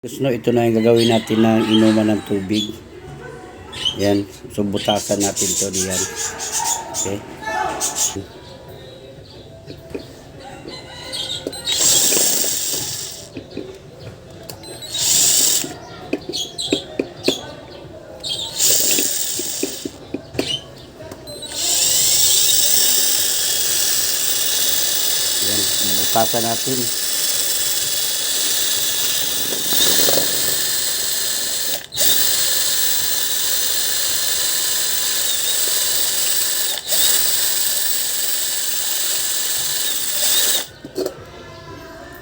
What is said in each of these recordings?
Gusto ito na yung gagawin natin ng inuman ng tubig. Yan. So, butasan natin to diyan. Okay. Yan. Butasan natin.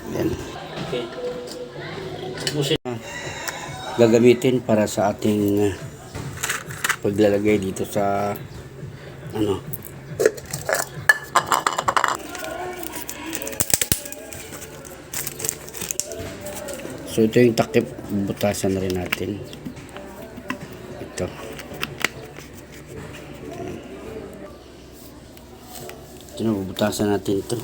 Yan. Okay. Gagamitin para sa ating paglalagay dito sa So ito yung takip, butasan na rin natin. Ito. Ito na, bubutasan natin ito.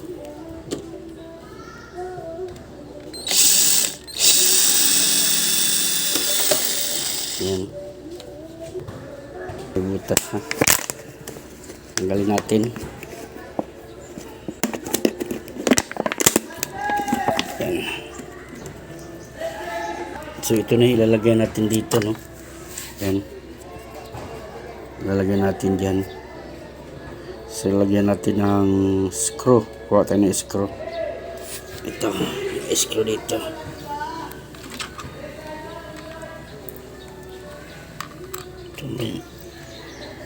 Yan. Butas ha. Tanggalin natin. Yan. So ito na ilalagay natin dito, no? Yan. Ilalagay natin diyan. So lagyan natin ng screw. Kuha tayo ng screw. Ito, screw dito.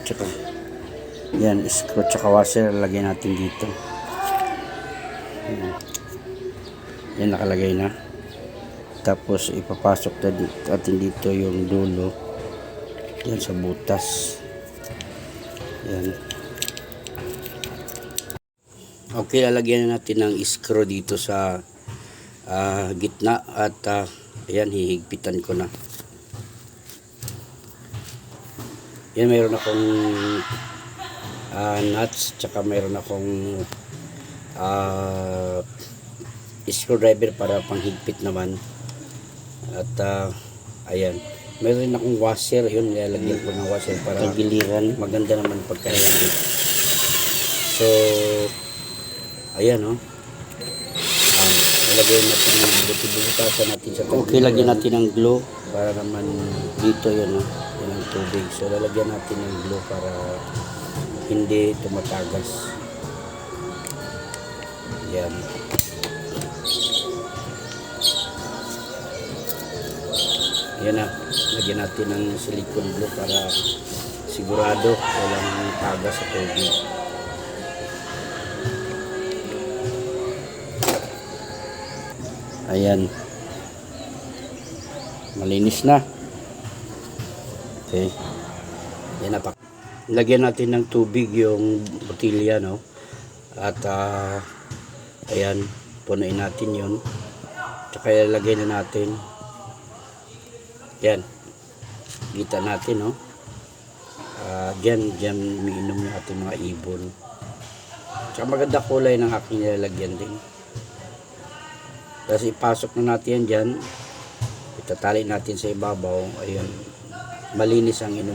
Tsaka yan, screw tsaka washer lagay natin dito. Yan, nakalagay na. Tapos ipapasok natin dito yung dulo yan sa butas. Yan. Okay, lalagyan na natin ng screw dito sa gitna at ayan, hihigpitan ko na. Yan, mayroon akong nuts, tsaka mayroon akong screwdriver para panghigpit naman. At ayan, mayroon akong washer, yun, nilalagyan ko ng washer para giliran, maganda naman pagkahigpit. So ayan, oh. Lagyan natin ng bubutasan natin sa tubig. Okay, lagyan natin ng glue para naman dito yun, oh. Yan ang tubig. So lalagyan natin ng glue para hindi tumatagas. Yan. Yan na. Lagyan natin ng silicone glue para sigurado walang tagas sa tubig. Ayan. Malinis na. Okay. Yan na pa. Lagyan natin ng tubig yung botilya, no? At ayan, punuin natin yun. Tsaka ilagay na natin. Yan. Kita natin, no? Diyan umiinom yung ating mga ibon. Tsaka maganda kulay ng aking nilalagyan din. Tapos ipasok na natin yan dyan. Itatali natin sa ibabaw. Ayun. Malinis ang inom.